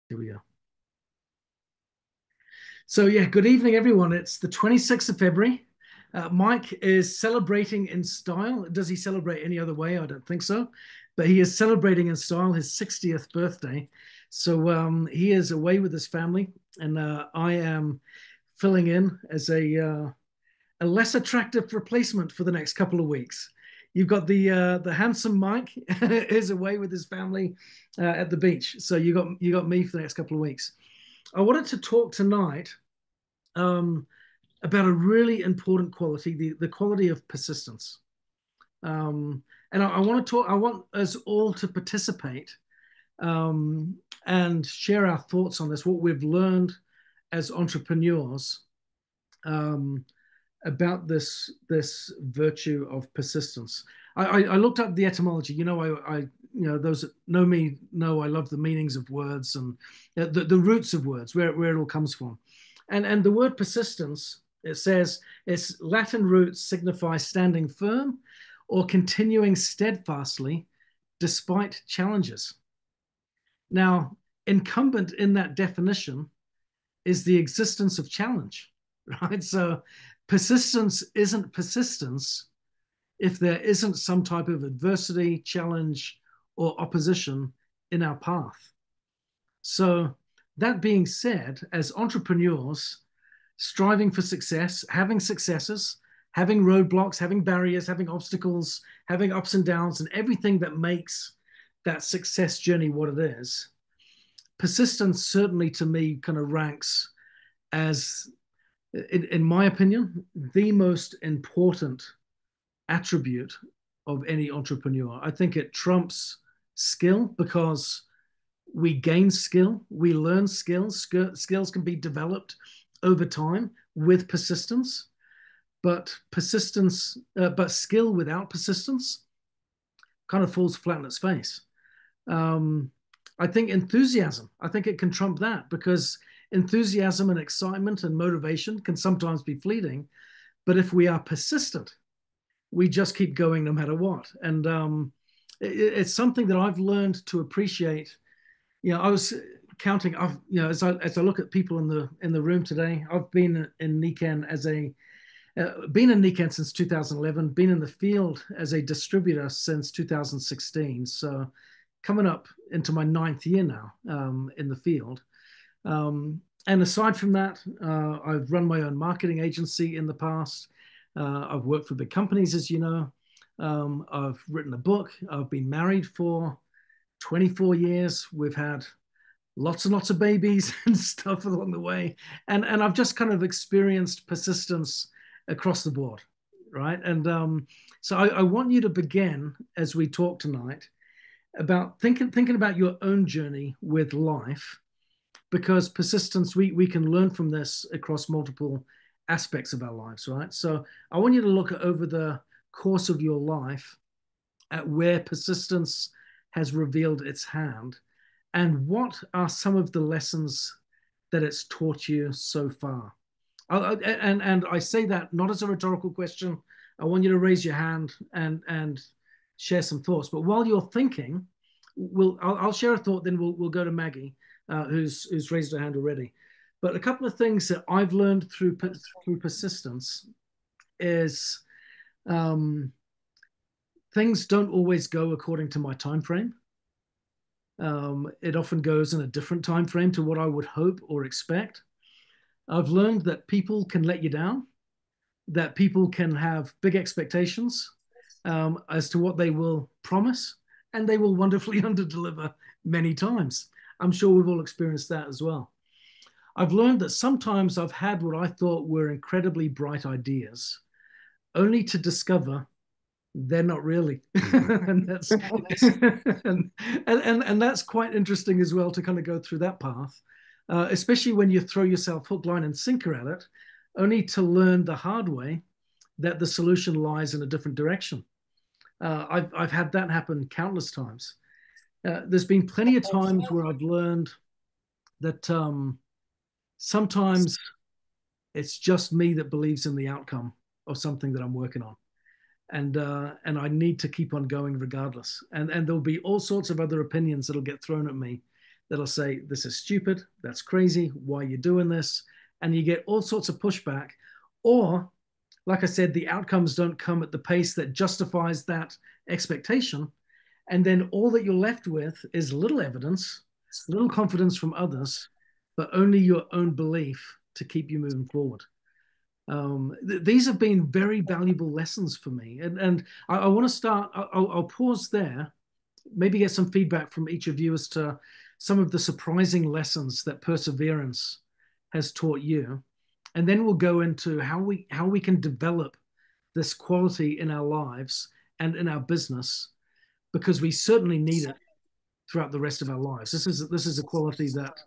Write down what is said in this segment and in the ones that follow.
Here we go. So, yeah, good evening, everyone. It's the 26th of February. Mike is celebrating in style. Does he celebrate any other way? I don't think so. But he is celebrating in style his 60th birthday. So he is away with his family, and I am filling in as a less attractive replacement for the next couple of weeks. You've got the handsome Mike is away with his family at the beach. So you got me for the next couple of weeks. I wanted to talk tonight um, about a really important quality, the quality of persistence. And I want to talk. I want us all to participate and share our thoughts on this. What we've learned as entrepreneurs um, about this virtue of persistence. I looked up the etymology. Those that know me know I love the meanings of words and the roots of words, where it all comes from. And the word persistence, it says its Latin roots signify standing firm or continuing steadfastly despite challenges. Now, incumbent in that definition is the existence of challenge, right? So persistence isn't persistence if there isn't some type of adversity, challenge, or opposition in our path. So, that being said, as entrepreneurs, striving for success, having successes, having roadblocks, having barriers, having obstacles, having ups and downs, and everything that makes that success journey what it is, persistence certainly to me kind of ranks as, in my opinion, the most important attribute of any entrepreneur. I think it trumps skill because we gain skill, we learn skills. Skills can be developed over time with persistence, but skill without persistence kind of falls flat on its face. Um, I think enthusiasm, I think it can trump that because enthusiasm and excitement and motivation can sometimes be fleeting. But if we are persistent, we just keep going no matter what. And it's something that I've learned to appreciate. I was counting. As I look at people in the room today, I've been in Nikken been in Nikken since 2011. Been in the field as a distributor since 2016. So coming up into my ninth year now in the field. And aside from that, I've run my own marketing agency in the past. I've worked for big companies, as you know. I've written a book. I've been married for 24 years. We've had lots and lots of babies and stuff along the way. And I've just kind of experienced persistence across the board, right? And so I want you to begin as we talk tonight about thinking about your own journey with life, because persistence, we can learn from this across multiple aspects of our lives, right? So I want you to look at over the course of your life at where persistence has revealed its hand and what are some of the lessons that it's taught you so far. And I say that not as a rhetorical question. I want you to raise your hand and share some thoughts. But while you're thinking, I'll share a thought, then we'll go to Maggie, who's raised her hand already. But a couple of things that I've learned through persistence is things don't always go according to my time frame. It often goes in a different time frame to what I would hope or expect. I've learned that people can let you down, that people can have big expectations as to what they will promise, and they will wonderfully underdeliver many times. I'm sure we've all experienced that as well. I've learned that sometimes I've had what I thought were incredibly bright ideas, only to discover they're not really. and that's and that's quite interesting as well to kind of go through that path, especially when you throw yourself hook, line, and sinker at it, only to learn the hard way that the solution lies in a different direction. I've had that happen countless times. There's been plenty of times where I've learned that sometimes it's just me that believes in the outcome of something that I'm working on. And I need to keep on going regardless. And there'll be all sorts of other opinions that'll get thrown at me that'll say, this is stupid, that's crazy, why are you doing this? And you get all sorts of pushback. Or, like I said, the outcomes don't come at the pace that justifies that expectation. And then all that you're left with is little evidence, little confidence from others, but only your own belief to keep you moving forward. These have been very valuable lessons for me. And I want to start, I'll pause there, maybe get some feedback from each of you as to some of the surprising lessons that perseverance has taught you. And then we'll go into how we can develop this quality in our lives and in our business, because we certainly need it throughout the rest of our lives. This is a quality that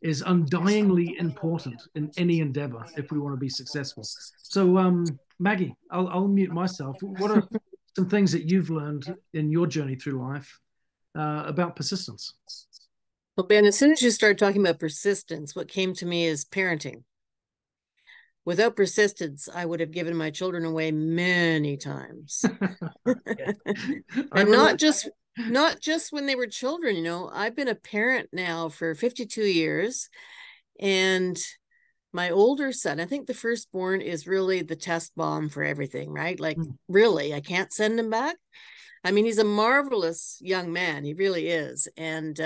is undyingly important in any endeavor if we want to be successful. So, Maggie, I'll mute myself. What are some things that you've learned in your journey through life about persistence? Well, Ben, as soon as you started talking about persistence, what came to me is parenting. Without persistence, I would have given my children away many times. And not just when they were children, you know. I've been a parent now for 52 years, and my older son, I think the firstborn is really the test bomb for everything, right? Like, really, I can't send him back. I mean, he's a marvelous young man. He really is. And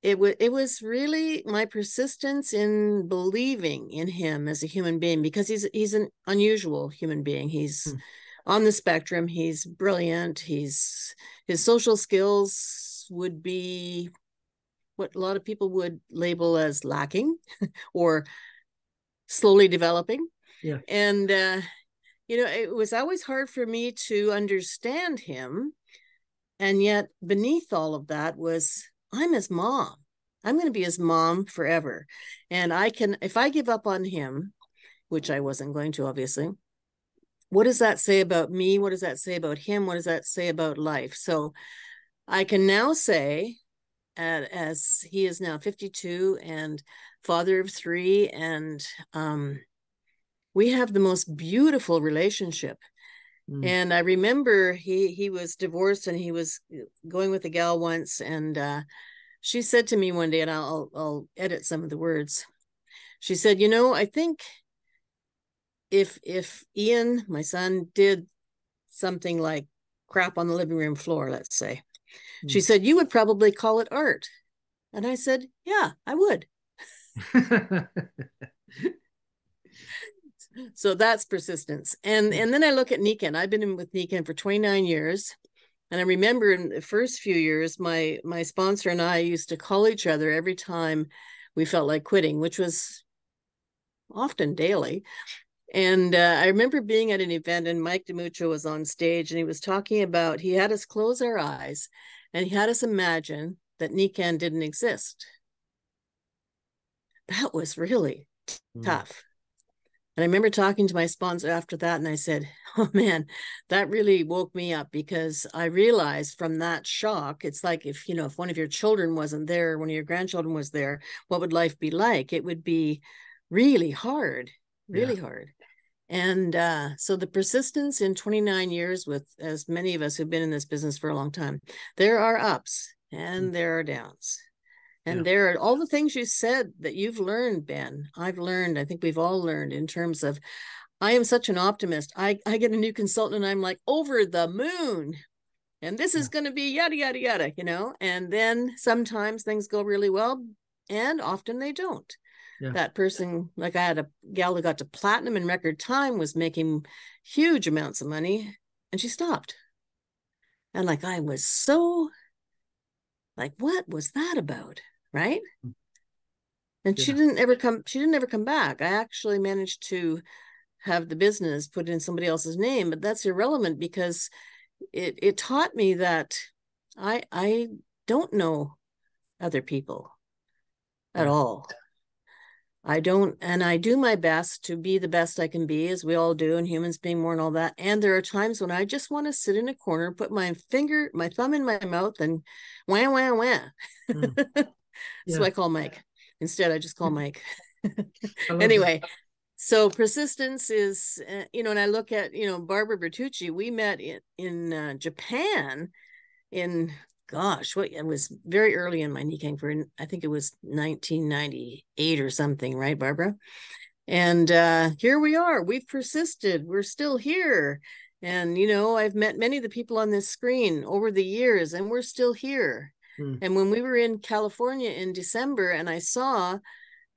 it was really my persistence in believing in him as a human being, because he's an unusual human being. He's on the spectrum. He's brilliant. His social skills would be what a lot of people would label as lacking or slowly developing. Yeah. And you know, it was always hard for me to understand him. And yet beneath all of that was, I'm his mom. I'm going to be his mom forever. And I can, if I give up on him, which I wasn't going to, obviously, what does that say about me? What does that say about him? What does that say about life? So I can now say, as he is now 52 and father of 3, and we have the most beautiful relationship. And I remember he was divorced, and he was going with a gal once, and she said to me one day, and I'll edit some of the words. She said, you know, I think if Ian, my son, did something like crap on the living room floor, let's say, she said, you would probably call it art. And I said, yeah, I would. So that's persistence. And then I look at Nikan. I've been with Nikan for 29 years. And I remember in the first few years, my sponsor and I used to call each other every time we felt like quitting, which was often daily. And I remember being at an event, and Mike DiMuccio was on stage, and he was talking about, he had us close our eyes, and he had us imagine that Nikan didn't exist. That was really tough. And I remember talking to my sponsor after that, and I said, oh man, that really woke me up, because I realized from that shock, it's like if, you know, if one of your children wasn't there, one of your grandchildren was there, what would life be like? It would be really hard, really hard. And so the persistence in 29 years, with as many of us who've been in this business for a long time, there are ups and there are downs. And there are all the things you said that you've learned, Ben. I've learned, I think we've all learned, in terms of, I am such an optimist. I get a new consultant and I'm like, over the moon. And this is going to be yada, yada, yada, you know. And then sometimes things go really well, and often they don't. That person, like I had a gal who got to platinum in record time, was making huge amounts of money, and she stopped. And like, I was so like, what was that about? Right. And she didn't ever come back. I actually managed to have the business put in somebody else's name, but that's irrelevant, because it taught me that I don't know other people at all. I don't, and I do my best to be the best I can be, as we all do, and humans being more and all that. And there are times when I just want to sit in a corner, put my thumb in my mouth, and wah, wah, wah. So I call Mike. Instead, I just call Mike. Anyway, so persistence is, you know, and I look at, you know, Barbara Bertucci, we met in Japan in, gosh, what it was very early in my NECAN career. I think it was 1998 or something, right, Barbara? And here we are. We've persisted. We're still here. And, you know, I've met many of the people on this screen over the years, and we're still here. And when we were in California in December, and I saw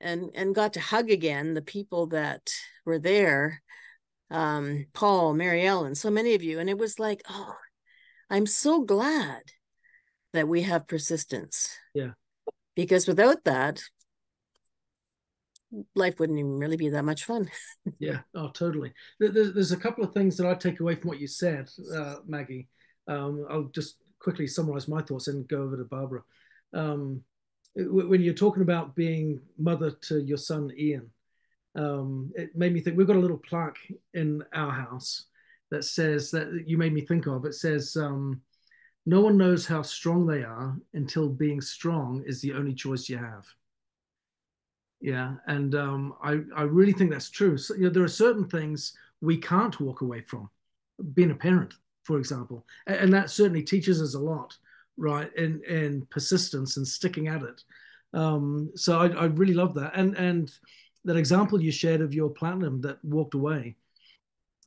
and got to hug again the people that were there, Paul, Mary Ellen, so many of you, and it was like, oh, I'm so glad that we have persistence. Yeah. Because without that, life wouldn't even really be that much fun. Yeah, oh, totally. There's a couple of things that I take away from what you said, Maggie. I'll just quickly summarize my thoughts and go over to Barbara. When you're talking about being mother to your son, Ian, it made me think we've got a little plaque in our house that says that you made me think of. It says, no one knows how strong they are until being strong is the only choice you have. Yeah, and I really think that's true. So, you know, there are certain things we can't walk away from, being a parent, for example, and that certainly teaches us a lot, right? In persistence and sticking at it. So I really love that, and that example you shared of your platinum that walked away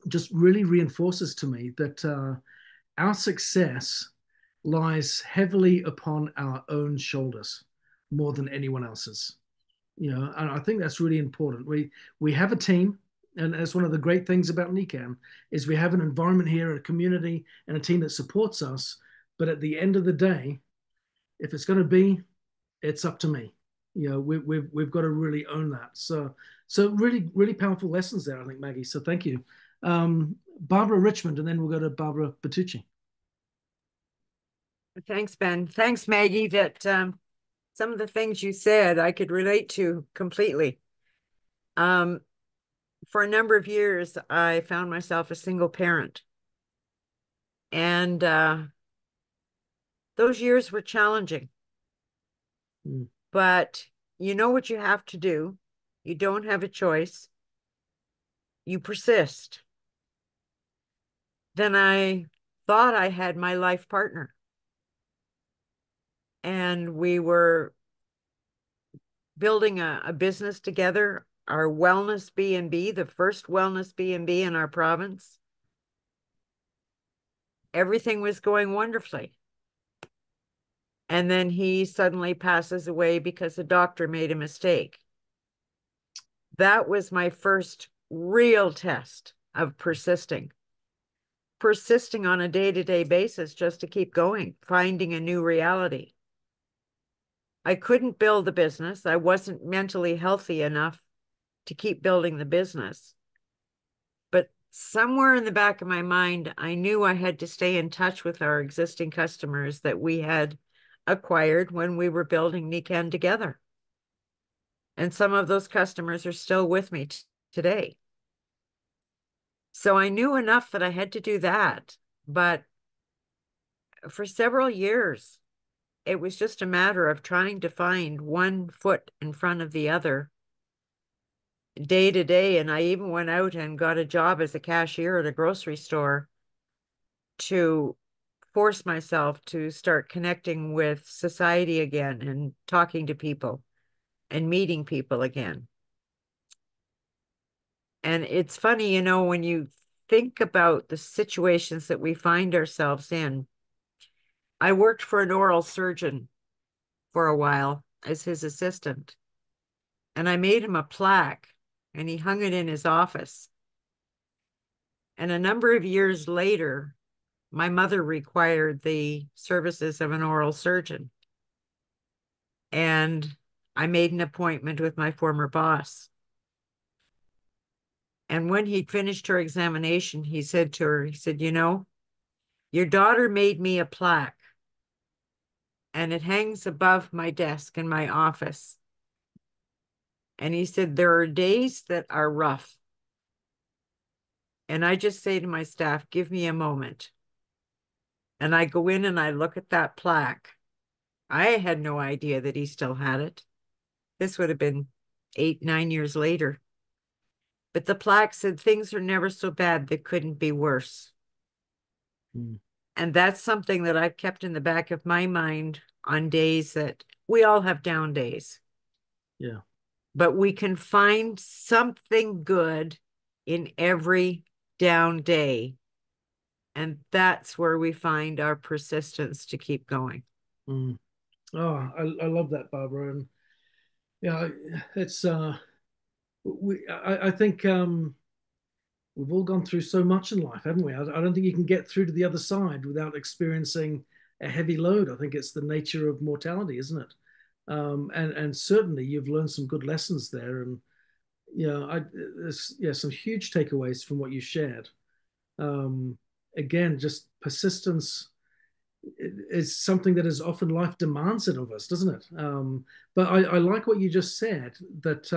just really reinforces to me that our success lies heavily upon our own shoulders more than anyone else's. You know, and I think that's really important. We have a team, and that's one of the great things about NECAN is we have an environment here, a community, and a team that supports us. But at the end of the day, if it's going to be, it's up to me. You know, we've got to really own that. So really really powerful lessons there, I think, Maggie. So thank you, Barbara Richmond, and then we'll go to Barbara Bertucci. Thanks, Ben. Thanks, Maggie. That some of the things you said I could relate to completely. For a number of years, I found myself a single parent. And those years were challenging. But you know what you have to do. You don't have a choice. You persist. Then I thought I had my life partner. And we were building a business together, our wellness B&B, the first wellness B&B in our province. Everything was going wonderfully. And then he suddenly passes away because the doctor made a mistake. That was my first real test of persisting on a day-to-day basis just to keep going, finding a new reality. I couldn't build the business. I wasn't mentally healthy enough to keep building the business. But somewhere in the back of my mind, I knew I had to stay in touch with our existing customers that we had acquired when we were building NECAN together. And some of those customers are still with me today. So I knew enough that I had to do that. But for several years, it was just a matter of trying to find one foot in front of the other day to day. And I even went out and got a job as a cashier at a grocery store to force myself to start connecting with society again and talking to people and meeting people again. And it's funny, you know, when you think about the situations that we find ourselves in. I worked for an oral surgeon for a while as his assistant, and I made him a plaque, and he hung it in his office. And a number of years later, my mother required the services of an oral surgeon. And I made an appointment with my former boss. And when he'd finished her examination, he said to her, he said, you know, your daughter made me a plaque, and it hangs above my desk in my office. And he said, there are days that are rough. And I just say to my staff, give me a moment. And I go in and I look at that plaque. I had no idea that he still had it. This would have been 8, 9 years later. But the plaque said, things are never so bad, they couldn't be worse. And that's something that I've kept in the back of my mind on days that we all have down days. Yeah. But we can find something good in every down day. And that's where we find our persistence to keep going. Mm. Oh, I love that, Barbara. And yeah, it's I think we've all gone through so much in life, haven't we? I don't think you can get through to the other side without experiencing a heavy load. I think it's the nature of mortality, isn't it? And certainly you've learned some good lessons there. And there's some huge takeaways from what you shared. Again, just persistence is something that is often life demands it of us, doesn't it? But I like what you just said, that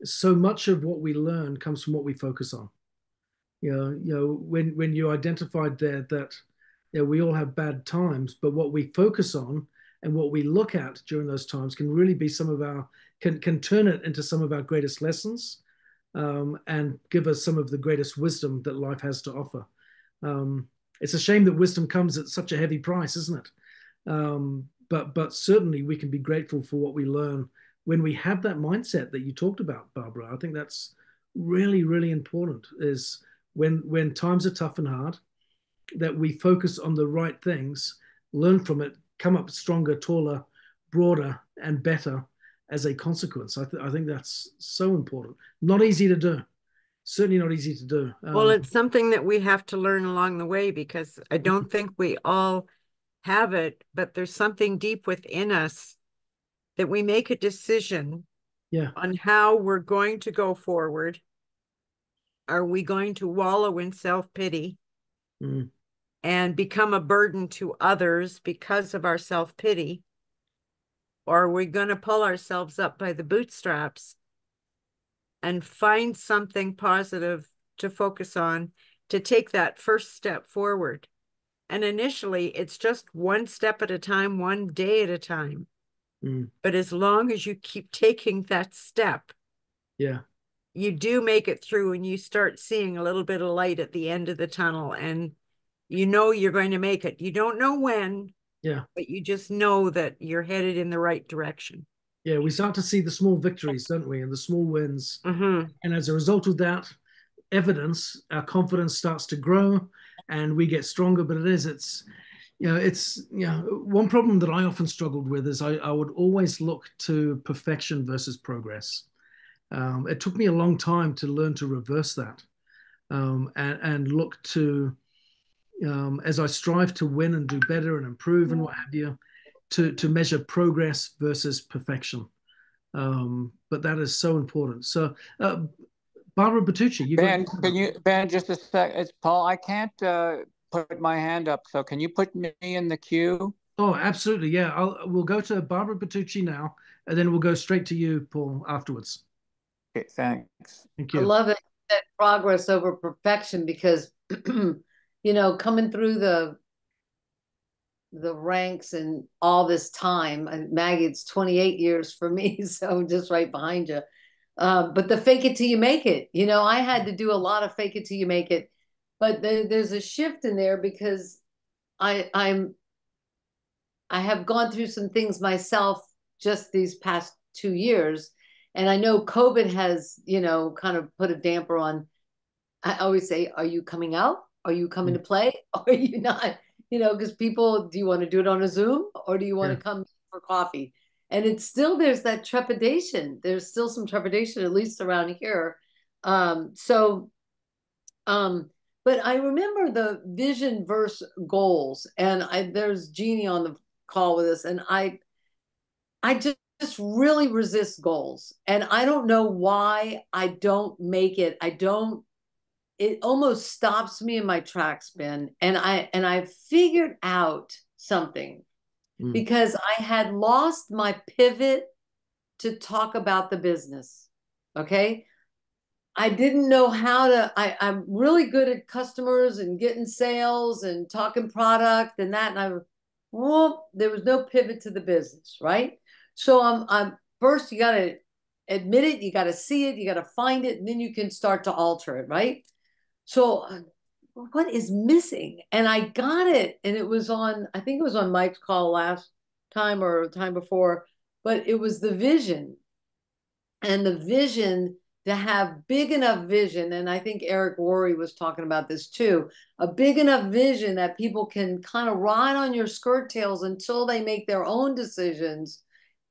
so much of what we learn comes from what we focus on. When you identified there that we all have bad times, but what we focus on and what we look at during those times can really be can turn it into some of our greatest lessons, and give us some of the greatest wisdom that life has to offer. It's a shame that wisdom comes at such a heavy price, isn't it? But certainly we can be grateful for what we learn when we have that mindset that you talked about, Barbara. I think that's really, really important, is when times are tough and hard, that we focus on the right things, learn from it, come up stronger, taller, broader, and better as a consequence. I think that's so important. Not easy to do. Certainly not easy to do. Well, it's something that we have to learn along the way, because I don't think we all have it, but there's something deep within us that we make a decision on how we're going to go forward. Are we going to wallow in self-pity and become a burden to others because of our self-pity? Or are we going to pull ourselves up by the bootstraps and find something positive to focus on, to take that first step forward? And initially, it's just one step at a time, one day at a time. But as long as you keep taking that step, you do make it through, and you start seeing a little bit of light at the end of the tunnel, and you know you're going to make it. You don't know when, but you just know that you're headed in the right direction. Yeah, we start to see the small victories, don't we? And the small wins. And as a result of that evidence, our confidence starts to grow and we get stronger. But it's one problem that I often struggled with is I would always look to perfection versus progress. It took me a long time to learn to reverse that, and look to, as I strive to win and do better and improve and what have you, to measure progress versus perfection. But that is so important. So, Barbara Bertucci, Ben, just a sec. It's Paul. I can't put my hand up. So can you put me in the queue? Oh, absolutely. Yeah, we'll go to Barbara Bertucci now, and then we'll go straight to you, Paul, afterwards. Okay, thanks. Thank you. I love it, that progress over perfection, because coming through the ranks and all this time, and Maggie, it's 28 years for me, so just right behind you. But the fake it till you make it, I had to do a lot of fake it till you make it, but there's a shift in there, because I have gone through some things myself just these past 2 years. And I know COVID has, kind of put a damper on. I always say, are you coming out? Are you coming to play? Or are you not? Because people, do you want to do it on a Zoom, or do you want to come for coffee? And it's still, there's that trepidation. There's still some trepidation, at least around here. But I remember the vision versus goals. And there's Jeannie on the call with us. And I just really resist goals. And I don't know why I don't make it. It almost stops me in my tracks, Ben. And I figured out something, because I had lost my pivot to talk about the business. Okay. I didn't know how to, I'm really good at customers and getting sales and talking product and that. And there was no pivot to the business. Right. So I'm first, you got to admit it. You got to see it. You got to find it. And then you can start to alter it. Right. So what is missing? And I got it. And it was on, I think it was on Mike's call last time or time before, but it was the vision. And the vision, to have big enough vision, and I think Eric Worre was talking about this too, a big enough vision that people can kind of ride on your skirt tails until they make their own decisions,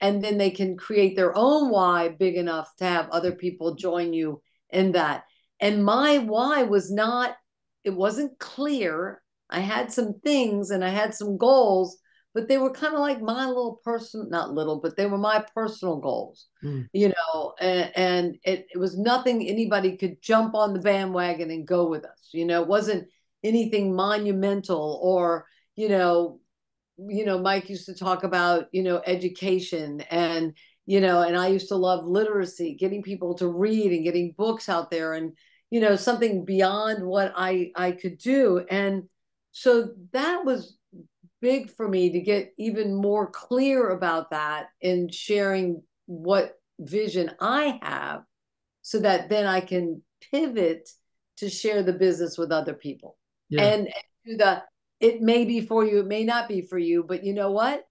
and then they can create their own why big enough to have other people join you in that. And my why was not, it wasn't clear. I had some things and I had some goals, but they were kind of like my little personal, not little, but they were my personal goals, you know, and it was nothing anybody could jump on the bandwagon and go with us. You know, it wasn't anything monumental or, Mike used to talk about, education and, and I used to love literacy, getting people to read and getting books out there and, something beyond what I could do. And so that was big for me to get even more clear about that and sharing what vision I have so that then I can pivot to share the business with other people. Yeah. And do it may be for you, it may not be for you, but you know what?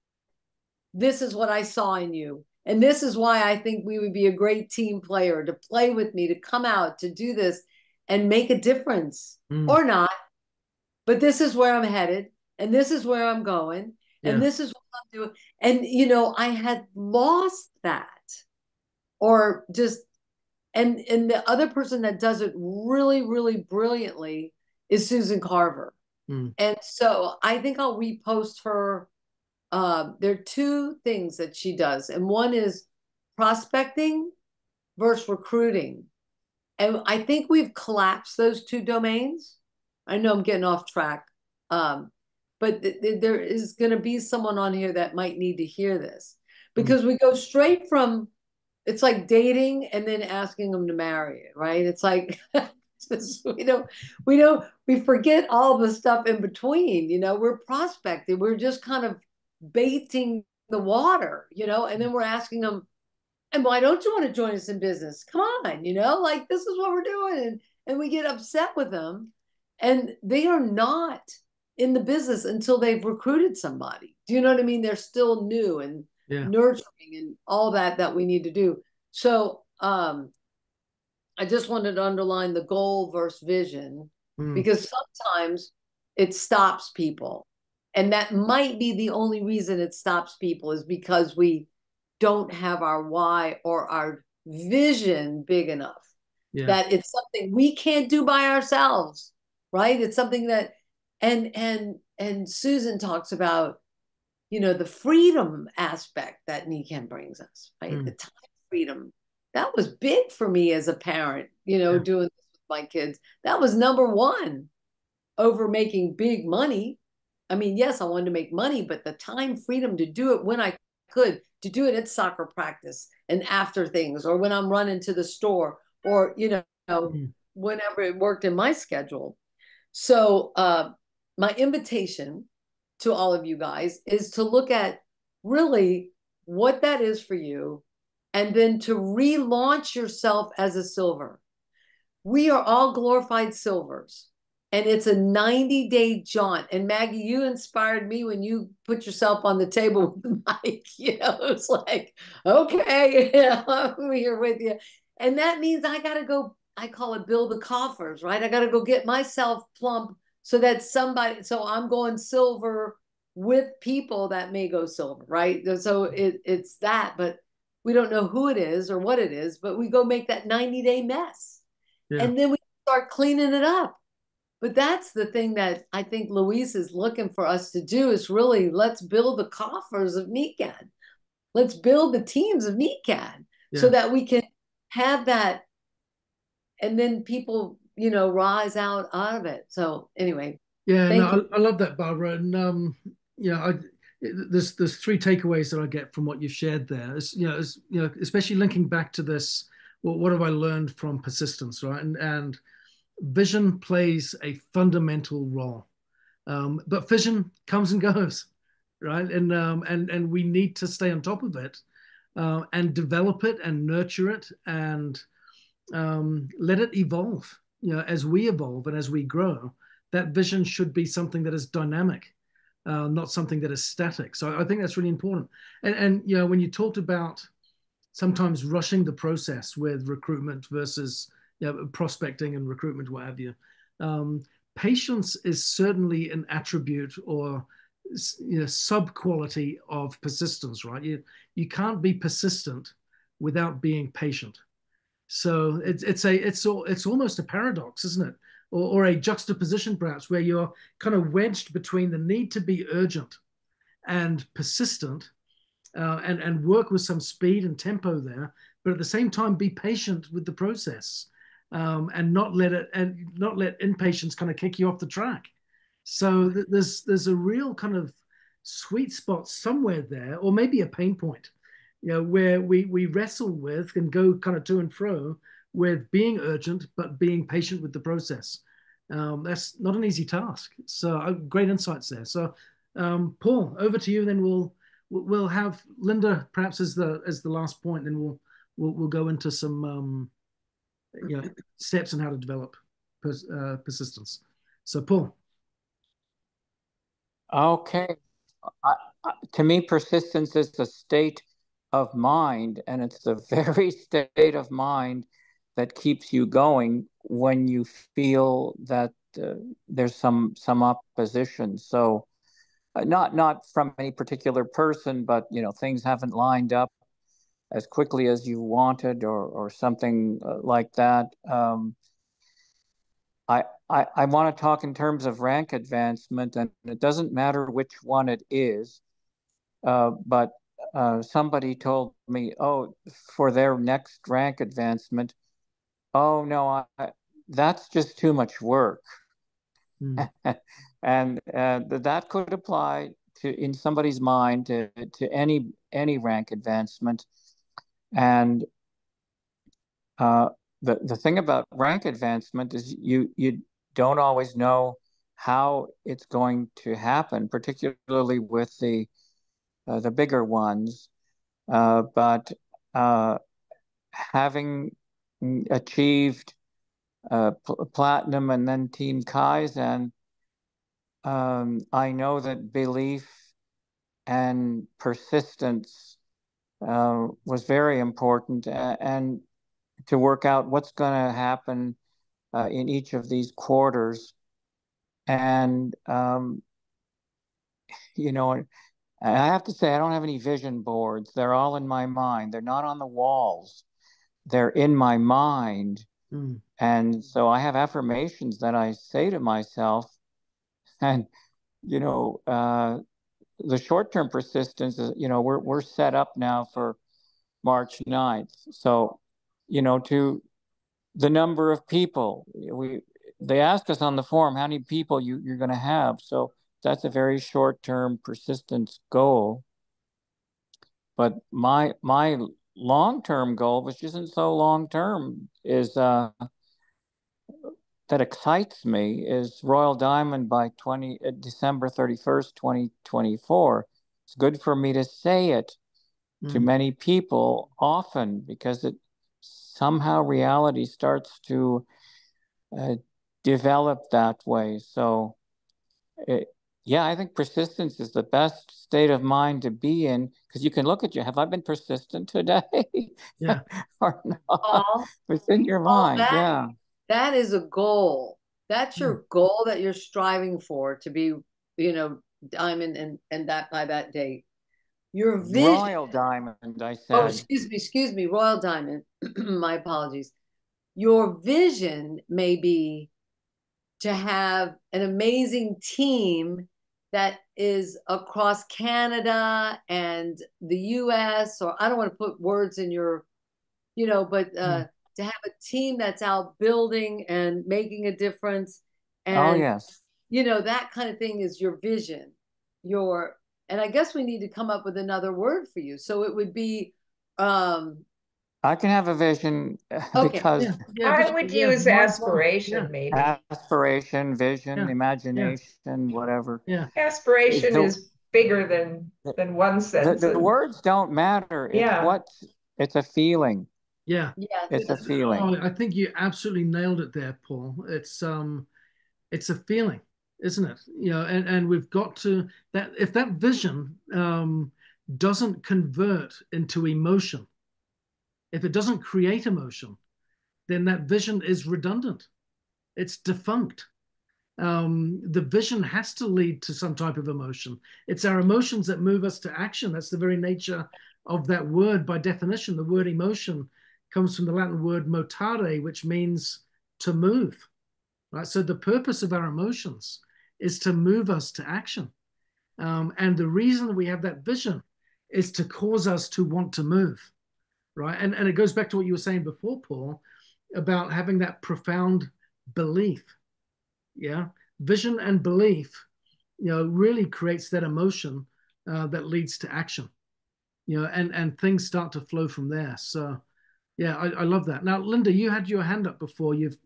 This is what I saw in you. And this is why I think we would be a great team player, to play with me, to come out, to do this and make a difference or not. But this is where I'm headed. And this is where I'm going. And this is what I'm doing. And, I had lost that or just, and the other person that does it really, really brilliantly is Susan Carver. And so I think I'll repost her. There are two things that she does. And one is prospecting versus recruiting. And I think we've collapsed those two domains. I know I'm getting off track. But there is going to be someone on here that might need to hear this, because we go straight from, it's like dating and then asking them to marry you, right? It's like, we forget all the stuff in between, we're prospecting. We're just kind of baiting the water, and then we're asking them, and why don't you want to join us in business? Come on, like this is what we're doing. And we get upset with them, and they are not in the business until they've recruited somebody. Do you know what I mean? They're still new and nurturing and all that we need to do. So I just wanted to underline the goal versus vision, because sometimes it stops people. And that might be the only reason it stops people, is because we don't have our why or our vision big enough. That it's something we can't do by ourselves, right? It's something that, and Susan talks about, the freedom aspect that NECAN brings us, right? The time freedom. That was big for me as a parent, doing this with my kids. That was number one over making big money. I mean, yes, I wanted to make money, but the time freedom to do it when I could, to do it at soccer practice and after things, or when I'm running to the store, or, whenever it worked in my schedule. So my invitation to all of you guys is to look at really what that is for you, and then to relaunch yourself as a silver. We are all glorified silvers, and it's a 90-day jaunt. And Maggie, you inspired me when you put yourself on the table with the mic. It's like, okay, I'm here with you. And that means I got to go, I call it build the coffers, right? I got to go get myself plump so that so I'm going silver with people that may go silver, right? So it's that, but we don't know who it is or what it is, but we go make that 90-day mess. And then we start cleaning it up. But that's the thing that I think Louise is looking for us to do, is really, let's build the coffers of NECAN. Let's build the teams of NECAN so that we can have that. And then people, rise out of it. So anyway. Yeah, no, I love that, Barbara. And there's three takeaways that I get from what you've shared there. Especially linking back to this, what have I learned from persistence, right? And vision plays a fundamental role, but vision comes and goes, right? And we need to stay on top of it, and develop it and nurture it, and let it evolve. As we evolve and as we grow, that vision should be something that is dynamic, not something that is static. So I think that's really important. And you know, when you talked about sometimes rushing the process with recruitment versus, you know, prospecting and recruitment, what have you, patience is certainly an attribute or, you know, sub quality of persistence, right? You can't be persistent without being patient. So it's almost a paradox, isn't it? Or a juxtaposition perhaps, where you're kind of wedged between the need to be urgent and persistent, and work with some speed and tempo there, but at the same time be patient with the process, and not let impatience kind of kick you off the track. So there's a real kind of sweet spot somewhere there, or maybe a pain point, you know, where we wrestle with and go kind of to and fro with being urgent but being patient with the process. That's not an easy task. So great insights there. So Paul, over to you. Then we'll have Linda perhaps as the last point. Then we'll go into some you know, steps on how to develop persistence. So Paul. Okay. To me, persistence is a state of mind, and it's the very state of mind that keeps you going when you feel that there's some opposition. So not from any particular person, but you know, things haven't lined up as quickly as you wanted, or something like that. I want to talk in terms of rank advancement, and it doesn't matter which one it is, but somebody told me, oh, for their next rank advancement, oh no, that's just too much work. Mm. And that could apply to, in somebody's mind, to any rank advancement. And the thing about rank advancement is you don't always know how it's going to happen, particularly with the bigger ones. But having achieved platinum and then Team Kaizen, I know that belief and persistence was very important, and to work out what's going to happen in each of these quarters. And, you know, I have to say, I don't have any vision boards. They're all in my mind. They're not on the walls. They're in my mind. Mm. And so I have affirmations that I say to myself. And, you know, the short-term persistence is, you know, we're set up now for March 9th. So, you know, to the number of people, they ask us on the forum how many people you're going to have. So that's a very short-term persistence goal. But my long-term goal, which isn't so long-term, is that excites me, is Royal Diamond by December 31st, 2024. It's good for me to say it to many people often, because it somehow reality starts to develop that way. So yeah, I think persistence is the best state of mind to be in, because you can look at you. Have I been persistent today? Yeah. Or not? Within your mind. Yeah. That is a goal. That's your goal that you're striving for, to be, you know, diamond and that by that date. Your vision. Royal Diamond, I said. Oh, excuse me, Royal Diamond. My apologies. Your vision may be to have an amazing team that is across Canada and the US, or I don't want to put words in your, you know, but to have a team that's out building and making a difference. And, oh, yes. You know, that kind of thing is your vision. And I guess we need to come up with another word for you. So it would be, I can have a vision, okay. because I would use aspiration, maybe. Aspiration, vision, imagination, whatever. Yeah. Aspiration is bigger than one sentence. The words don't matter. It's a feeling. Yeah. Yeah. It's a feeling. Oh, I think you absolutely nailed it there, Paul. It's It's a feeling, isn't it? You know, and we've got to that if that vision doesn't convert into emotion, if it doesn't create emotion, then that vision is redundant. It's defunct. The vision has to lead to some type of emotion. It's our emotions that move us to action. That's the very nature of that word. By definition, the word emotion comes from the Latin word motare, which means to move. Right? So the purpose of our emotions is to move us to action. And the reason that we have that vision is to cause us to want to move. Right? And it goes back to what you were saying before, Paul, about having that profound belief. Yeah, vision and belief, really creates that emotion that leads to action. And things start to flow from there. So, yeah, I love that. Now, Linda, you had your hand up before. You've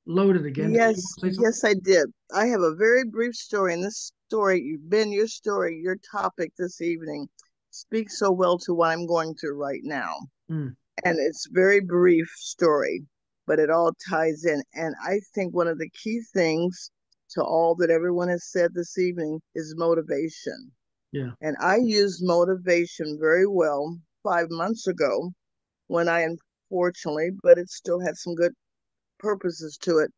loaded again. Yes, yes, I did. I have a very brief story, and this story, Ben, your story, your topic this evening speaks so well to what I'm going through right now. Mm. And it's a very brief story, but it all ties in. And I think one of the key things to all that everyone has said this evening is motivation. Yeah. And I used motivation very well 5 months ago when I unfortunately, but it still had some good purposes to it,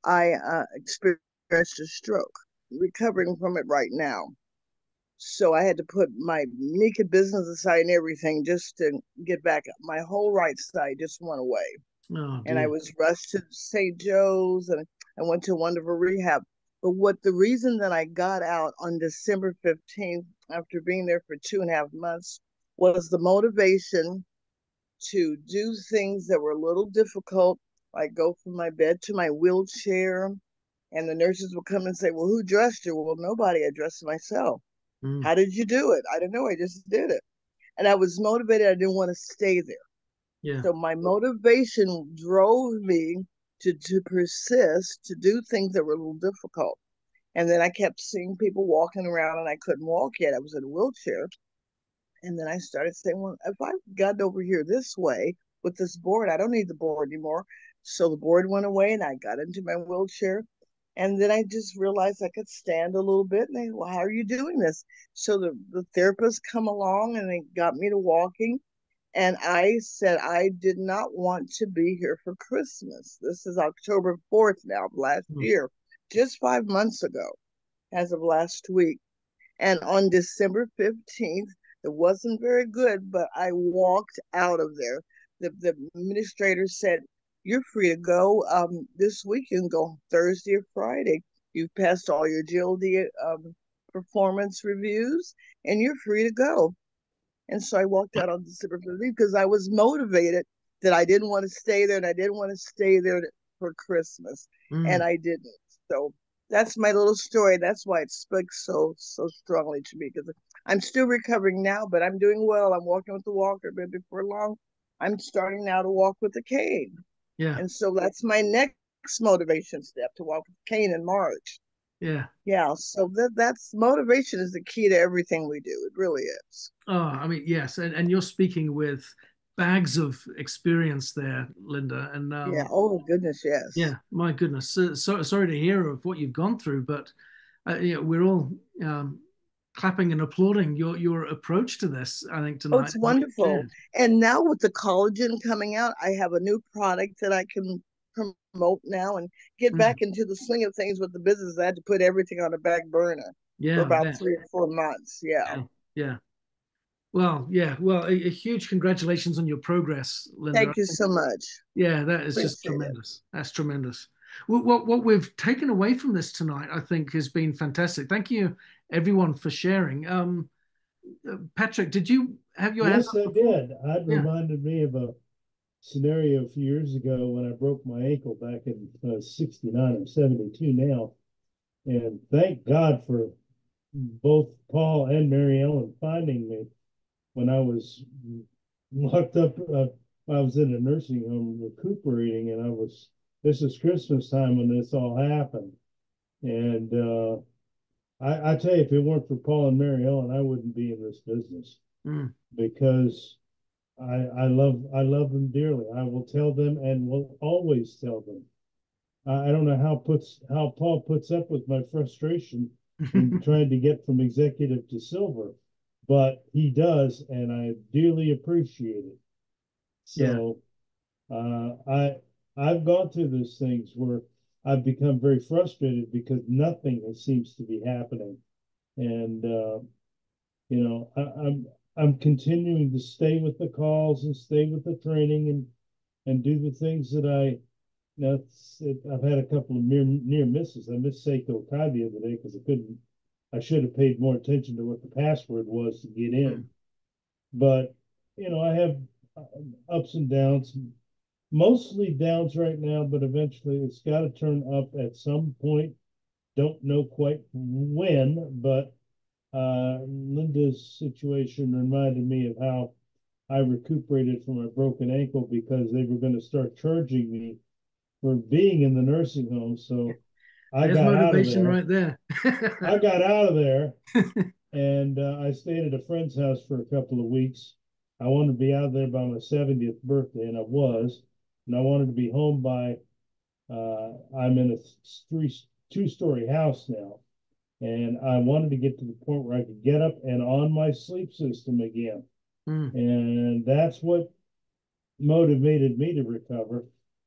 I experienced a stroke, recovering from it right now. So I had to put my naked business aside and everything just to get back. My whole right side just went away. Oh, and I was rushed to St. Joe's, and I went to wonderful rehab. But the reason that I got out on December 15th, after being there for 2.5 months, was the motivation to do things that were a little difficult, like go from my bed to my wheelchair. And the nurses would come and say, well, who dressed you? Well, nobody. I dressed myself. Mm. How did you do it? I don't know. I just did it. And I was motivated. I didn't want to stay there. Yeah. So my motivation drove me to persist, to do things that were a little difficult. And then I kept seeing people walking around and I couldn't walk yet. I was in a wheelchair. And then I started saying, well, if I've gotten over here this way with this board, I don't need the board anymore. So the board went away and I got into my wheelchair. And then I just realized I could stand a little bit. And they, well, how are you doing this? So the therapist come along and they got me to walking. And I said I did not want to be here for Christmas. This is October 4th now of last year, just 5 months ago, as of last week. And on December 15th, it wasn't very good, but I walked out of there. The administrator said, you're free to go this week. You can go Thursday or Friday. You've passed all your GLD performance reviews, and you're free to go. And so I walked out on December 15th because I was motivated that I didn't want to stay there, and I didn't want to stay there for Christmas. And I didn't. So that's my little story. That's why it speaks so strongly to me, because I'm still recovering now, but I'm doing well. I'm walking with the walker, but before long, I'm starting now to walk with the cane. Yeah. And so that's my next motivation step, to walk with the cane in March. Yeah. Yeah. So that's motivation is the key to everything we do. It really is. Oh, I mean, yes. And you're speaking with bags of experience there, Linda. And yeah. Oh, goodness. Yes. Yeah. My goodness. So sorry to hear of what you've gone through, but we're all clapping and applauding your approach to this, I think, tonight. Oh, it's wonderful. And now with the collagen coming out, I have a new product that I can promote now and get back into the swing of things with the business. I had to put everything on a back burner for about 3 or 4 months. Yeah. Well, yeah. Well, a huge congratulations on your progress, Linda. Thank you so much. Yeah, that is just tremendous. That's tremendous. What we've taken away from this tonight, I think, has been fantastic. Thank you, everyone, for sharing. Patrick, did you have your hand up? Yes, I did. That reminded me of a scenario a few years ago when I broke my ankle back in 69. I'm 72 now. And thank God for both Paul and Mary Ellen finding me when I was locked up. I was in a nursing home recuperating, and this is Christmas time when this all happened. And I tell you, if it weren't for Paul and Mary Ellen, I wouldn't be in this business because I love them dearly. I will tell them and will always tell them I don't know how Paul puts up with my frustration in trying to get from executive to silver, but he does, and I dearly appreciate it. So I've gone through those things where I've become very frustrated because nothing seems to be happening, and I'm continuing to stay with the calls and stay with the training and do the things that I've had a couple of near misses. I missed Seiko Kai the other day because I should have paid more attention to what the password was to get in. But, I have ups and downs, mostly downs right now, but eventually it's got to turn up at some point. Don't know quite when, but Linda's situation reminded me of how I recuperated from a broken ankle because they were going to start charging me for being in the nursing home. So I There's got out of motivation there. right there. I got out of there and I stayed at a friend's house for a couple of weeks. I wanted to be out of there by my 70th birthday, and I was. And I wanted to be home by, I'm in a two-story house now. And I wanted to get to the point where I could get up and on my sleep system again. And that's what motivated me to recover.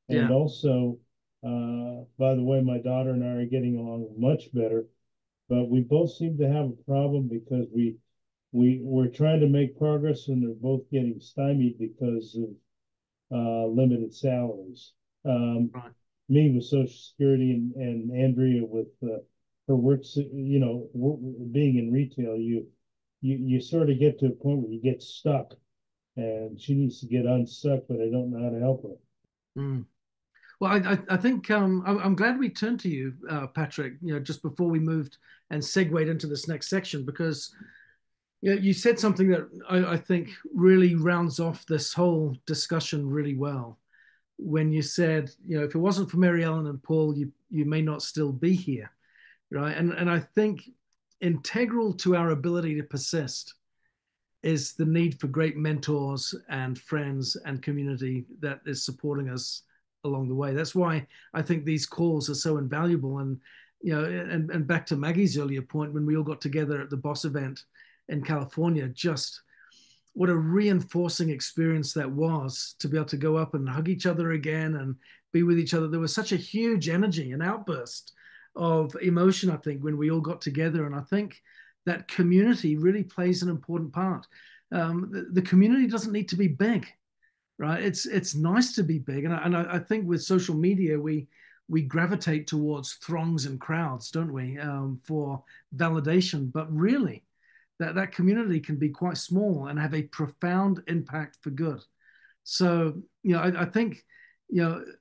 And also, by the way, my daughter and I are getting along much better, but we both seem to have a problem because we're trying to make progress and they're both getting stymied because of limited salaries. Me with Social Security and Andrea with her work, being in retail, you sort of get to a point where you get stuck, and she needs to get unstuck, but I don't know how to help her. Well, I think I'm glad we turned to you, Patrick, just before we moved and segued into this next section, because you said something that I think really rounds off this whole discussion really well. When you said, if it wasn't for Mary Ellen and Paul, you may not still be here, right? And I think integral to our ability to persist is the need for great mentors and friends and community that is supporting us along the way. That's why I think these calls are so invaluable. And and back to Maggie's earlier point, when we all got together at the Boss event in California, just what a reinforcing experience that was to be able to go up and hug each other again and be with each other. There was such a huge energy, an outburst of emotion, I think, when we all got together. And I think that community really plays an important part. The community doesn't need to be big, right? It's nice to be big. And I think with social media, we gravitate towards throngs and crowds, don't we, for validation. But really, that community can be quite small and have a profound impact for good. So, I think,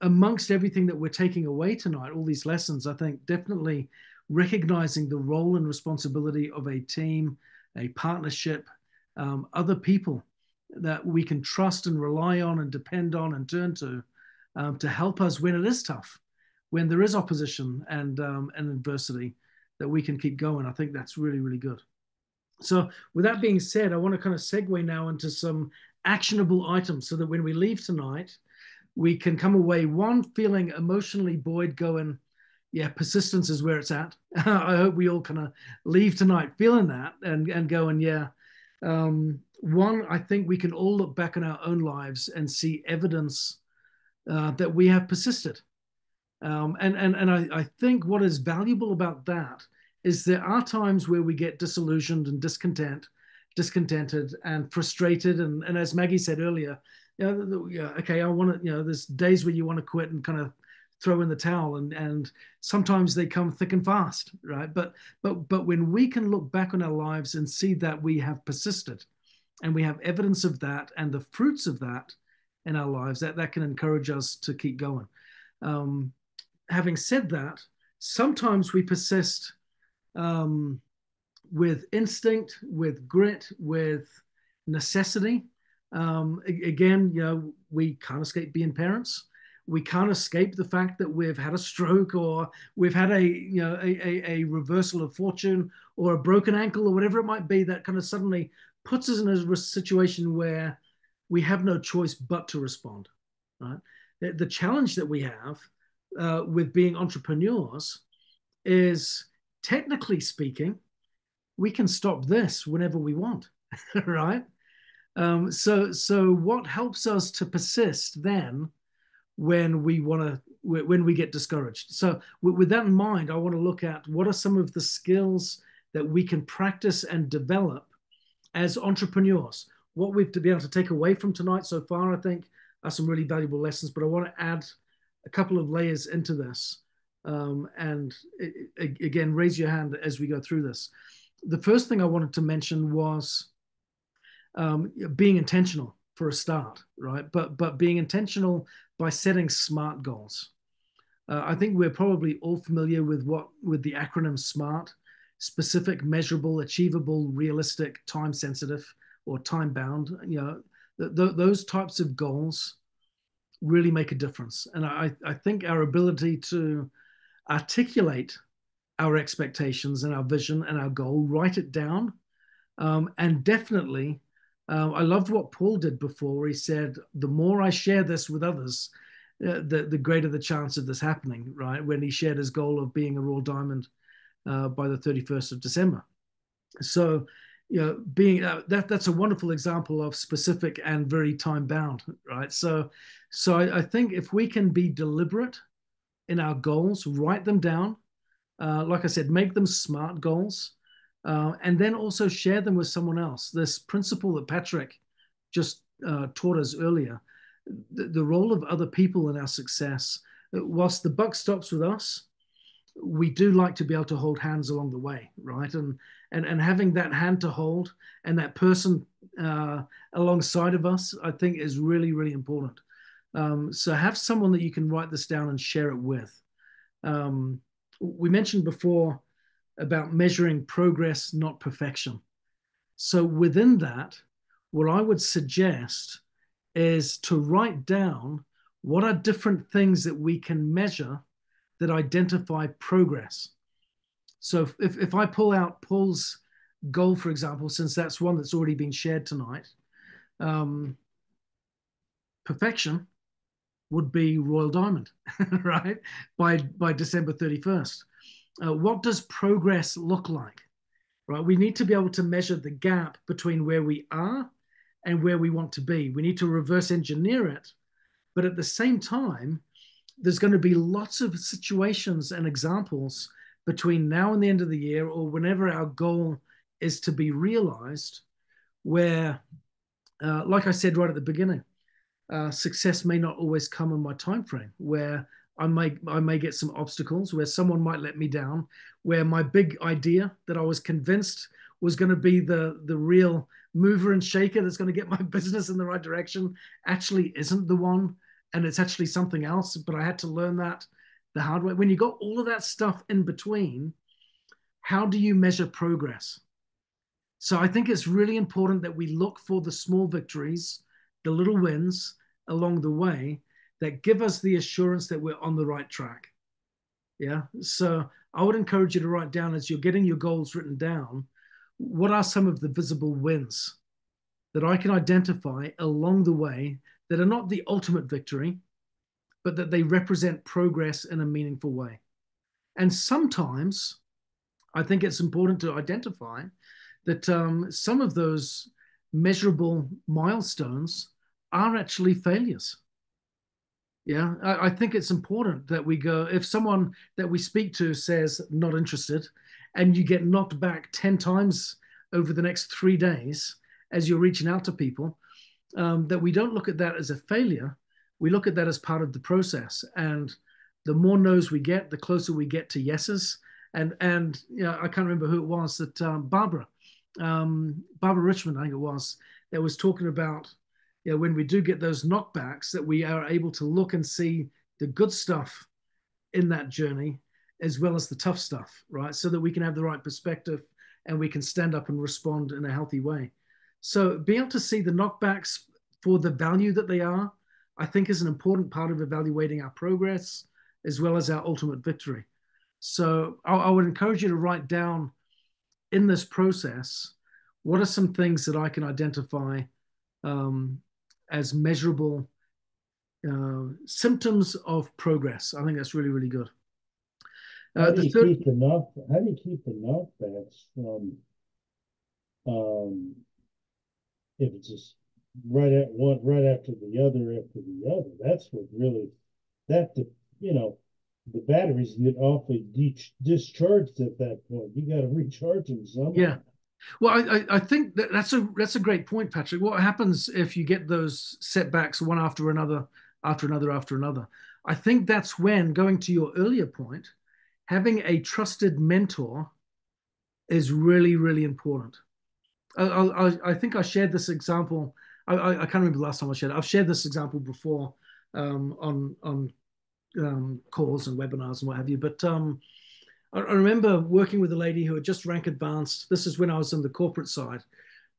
amongst everything that we're taking away tonight, all these lessons, I think definitely recognizing the role and responsibility of a team, a partnership, other people that we can trust and rely on and depend on and turn to help us when it is tough, when there is opposition and adversity, that we can keep going. I think that's really, really good. So with that being said, I want to kind of segue now into some actionable items so that when we leave tonight, we can come away, one, feeling emotionally buoyed, going, yeah, persistence is where it's at. I hope we all kind of leave tonight feeling that and going, yeah. One, I think we can all look back on our own lives and see evidence that we have persisted. And I think what is valuable about that is there are times where we get disillusioned and discontented and frustrated. And as Maggie said earlier, okay, I want to, there's days where you want to quit and kind of throw in the towel, and sometimes they come thick and fast, right? But when we can look back on our lives and see that we have persisted and we have evidence of that and the fruits of that in our lives, that can encourage us to keep going. Having said that, sometimes we persist with instinct, with grit, with necessity. Again, we can't escape being parents. We can't escape the fact that we've had a stroke or we've had a reversal of fortune or a broken ankle or whatever it might be that kind of suddenly puts us in a situation where we have no choice but to respond. Right? The challenge that we have with being entrepreneurs is, technically speaking, we can stop this whenever we want, right? So what helps us to persist then when we get discouraged? So with that in mind, I want to look at what are some of the skills that we can practice and develop as entrepreneurs. What we've to be able to take away from tonight so far, I think, are some really valuable lessons, but I want to add a couple of layers into this. Again, raise your hand as we go through this. The first thing I wanted to mention was being intentional for a start, right? But being intentional by setting SMART goals. I think we're probably all familiar with the acronym SMART: specific, measurable, achievable, realistic, time sensitive, or time bound. Those types of goals really make a difference. And I think our ability to articulate our expectations and our vision and our goal, write it down, and definitely, I loved what Paul did before. He said, the more I share this with others, the greater the chance of this happening, right? When he shared his goal of being a Royal Diamond by the 31st of December. So, being that's a wonderful example of specific and very time bound, right? So I think if we can be deliberate in our goals, write them down, like I said, make them SMART goals, and then also share them with someone else. This principle that Patrick just taught us earlier, the role of other people in our success. Whilst the buck stops with us, we do like to be able to hold hands along the way, right? And having that hand to hold and that person alongside of us, I think, is really, really important. So have someone that you can write this down and share it with. We mentioned before about measuring progress, not perfection. So within that, what I would suggest is to write down what are different things that we can measure that identify progress. So if I pull out Paul's goal, for example, since that's one that's already been shared tonight, perfection would be Royal Diamond, right? By December 31st. What does progress look like, right? We need to be able to measure the gap between where we are and where we want to be. We need to reverse engineer it. But at the same time, there's going to be lots of situations and examples between now and the end of the year, or whenever our goal is to be realized, where, like I said right at the beginning, success may not always come in my time frame, where I may get some obstacles, where someone might let me down, where my big idea that I was convinced was going to be the real mover and shaker that's going to get my business in the right direction actually isn't the one, and it's actually something else. But I had to learn that the hard way. When you got all of that stuff in between, how do you measure progress? So I think it's really important that we look for the small victories, the little wins along the way that give us the assurance that we're on the right track. Yeah. So I would encourage you to write down, as you're getting your goals written down, what are some of the visible wins that I can identify along the way that are not the ultimate victory, but that they represent progress in a meaningful way. And sometimes I think it's important to identify that some of those measurable milestones are actually failures. Yeah, I think it's important that we go, if someone that we speak to says not interested, and you get knocked back 10 times over the next 3 days as you're reaching out to people, that we don't look at that as a failure. We look at that as part of the process. And the more no's we get, the closer we get to yeses. And I can't remember who it was that Barbara Richmond, I think it was, that was talking about, when we do get those knockbacks, that we are able to look and see the good stuff in that journey as well as the tough stuff, right? So that we can have the right perspective and we can stand up and respond in a healthy way. So being able to see the knockbacks for the value that they are, I think, is an important part of evaluating our progress as well as our ultimate victory. So I would encourage you to write down in this process, what are some things that I can identify as measurable symptoms of progress. I think that's really, really good. How do you keep the knockbacks from if it's just right after the other? That's what really the batteries get awfully discharged at that point. You got to recharge them somehow. Yeah. Well, I think that's a great point, Patrick. What happens if you get those setbacks one after another, after another, after another? I think that's when, going to your earlier point, having a trusted mentor is really, really important. I think I shared this example. I can't remember the last time I shared it. I've shared this example before on calls and webinars and what have you. But I remember working with a lady who had just rank advanced. This is when I was on the corporate side,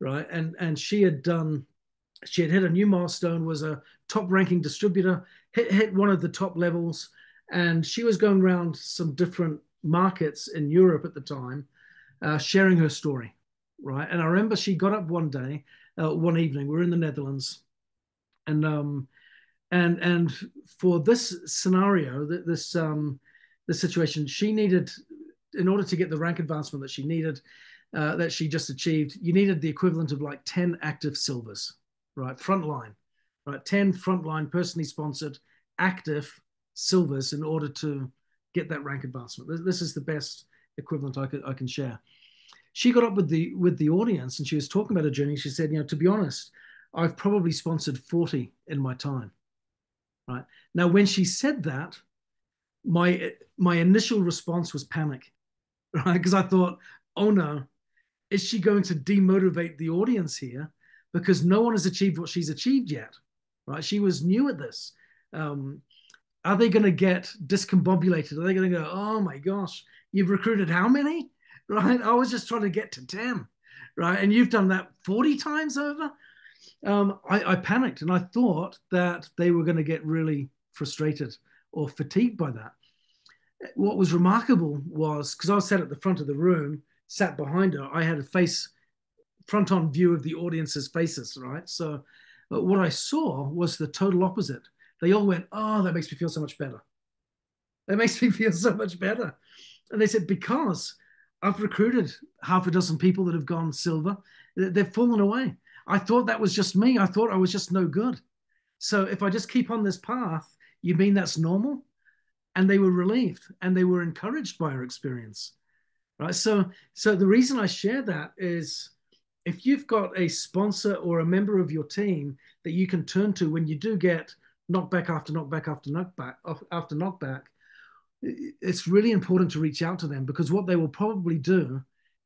right? And she had hit a new milestone, was a top ranking distributor, hit one of the top levels, and she was going around some different markets in Europe at the time, sharing her story, right? And I remember she got up one day, one evening, we were in the Netherlands, and for this scenario, this situation, she needed, in order to get the rank advancement that she needed, that she just achieved, you needed the equivalent of like 10 active silvers, right? Frontline, right? 10 frontline, personally sponsored, active silvers in order to get that rank advancement. This is the best equivalent I can share. She got up with the audience and she was talking about her journey. She said, to be honest, I've probably sponsored 40 in my time, right? Now, when she said that, my initial response was panic, right? Because I thought, oh no, is she going to demotivate the audience here? Because no one has achieved what she's achieved yet, right? She was new at this. Are they going to get discombobulated? Are they going to go, oh my gosh, you've recruited how many? Right? I was just trying to get to 10, right? And you've done that 40 times over. I panicked and I thought that they were going to get really frustrated or fatigued by that. What was remarkable was, because I was sat at the front of the room, sat behind her, I had a front on view of the audience's faces, right? So what I saw was the total opposite. They all went, oh, that makes me feel so much better. That makes me feel so much better. And they said, because I've recruited half a dozen people that have gone silver. They've fallen away. I thought that was just me. I thought I was just no good. So if I just keep on this path, you mean that's normal? And they were relieved and they were encouraged by our experience, right? So the reason I share that is, if you've got a sponsor or a member of your team that you can turn to when you do get knockback after knockback after knockback, it's really important to reach out to them, because what they will probably do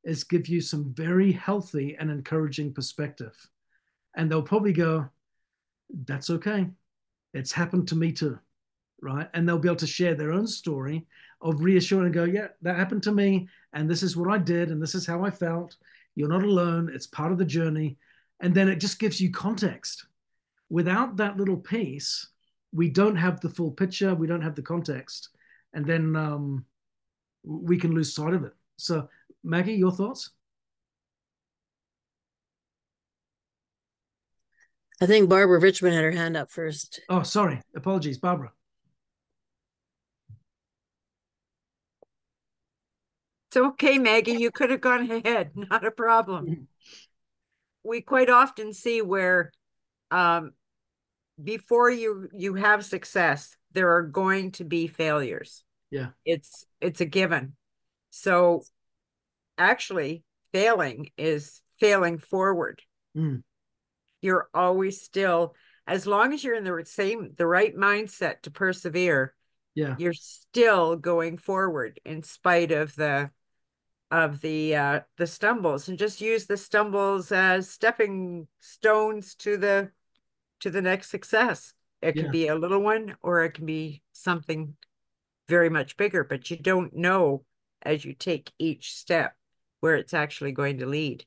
is give you some very healthy and encouraging perspective. And they'll probably go, that's okay. It's happened to me too, right? And they'll be able to share their own story of reassuring and go, yeah, that happened to me. And this is what I did. And this is how I felt. You're not alone. It's part of the journey. And then it just gives you context. Without that little piece, we don't have the full picture. We don't have the context. And then we can lose sight of it. So Maggie, your thoughts? I think Barbara Richmond had her hand up first. Oh, sorry. Apologies, Barbara. It's okay, Maggie. You could have gone ahead. Not a problem. We quite often see where before you have success, there are going to be failures. Yeah. It's a given. So actually, failing is failing forward. Mm. You're always still, as long as you're in the right mindset to persevere, yeah, you're still going forward in spite of the stumbles, and just use the stumbles as stepping stones to the next success. It can be a little one, or it can be something very much bigger, but you don't know as you take each step where it's actually going to lead.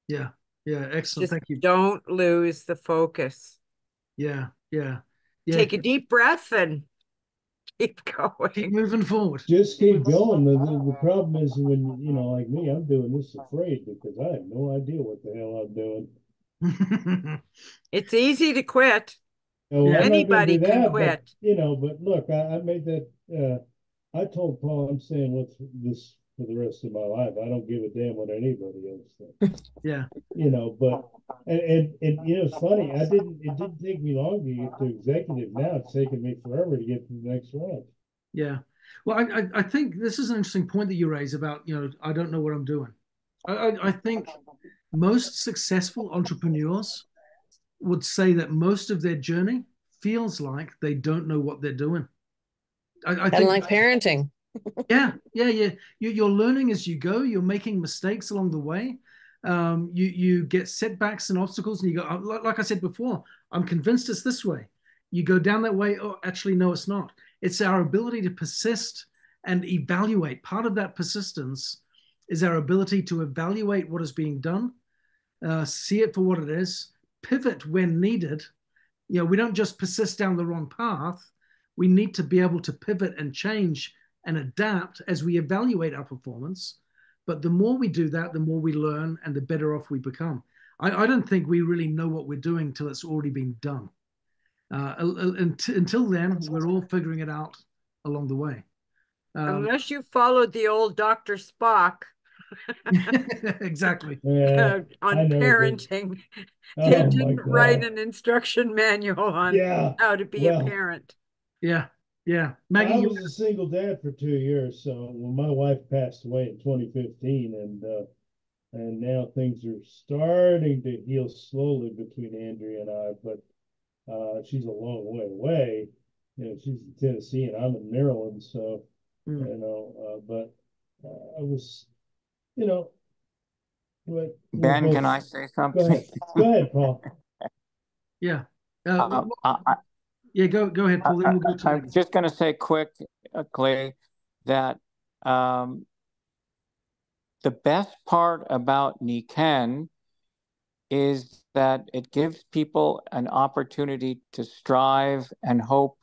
Yeah. Excellent. Thank you. Don't lose the focus. Yeah. Take a deep breath and keep going. Keep moving forward. Just keep going. The problem is when, like me, I'm doing this afraid because I have no idea what the hell I'm doing. It's easy to quit. well, Yeah. I'm not gonna Anybody do can that, quit. but look, I made that. I told Paul I'm staying with this for the rest of my life. I don't give a damn what anybody else thinks. Yeah. But it's funny. It didn't take me long to get to executive. Now it's taken me forever to get to the next ranch. Yeah. Well, I think this is an interesting point that you raise about, I don't know what I'm doing. I think most successful entrepreneurs would say that most of their journey feels like they don't know what they're doing. I Kind of think, like parenting. yeah. You're learning as you go. You're making mistakes along the way. You get setbacks and obstacles, and you go, like I said before, I'm convinced it's this way. You go down that way. Oh, actually, no, it's not. It's our ability to persist and evaluate. Part of that persistence is our ability to evaluate what is being done, see it for what it is, pivot when needed. We don't just persist down the wrong path. We need to be able to pivot and change and adapt as we evaluate our performance. But the more we do that, the more we learn and the better off we become. I don't think we really know what we're doing till it's already been done. Until then, we're all figuring it out along the way. Unless you followed the old Dr. Spock exactly. Yeah, on I know, parenting. oh They my didn't write God. an instruction manual on Yeah. how to be a Well, parent. Yeah. Maggie, I was a single dad for 2 years. So when my wife passed away in 2015, and now things are starting to heal slowly between Andrea and I, but she's a long way away. She's in Tennessee and I'm in Maryland. So, but I was, but we're Ben, both. can I say Go something? ahead, go ahead, Paul. yeah. I, Yeah, go ahead, Paul. Then we'll go to I'm just going to say quickly that the best part about Niken is that it gives people an opportunity to strive and hope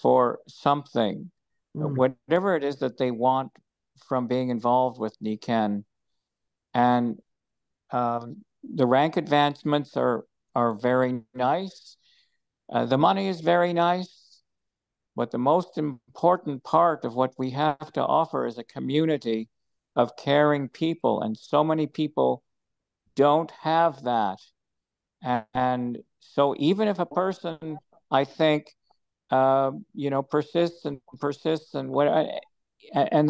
for something, whatever it is that they want from being involved with Niken. And the rank advancements are very nice. The money is very nice. But the most important part of what we have to offer is a community of caring people. And so many people don't have that. And so even if a person, I think, persists and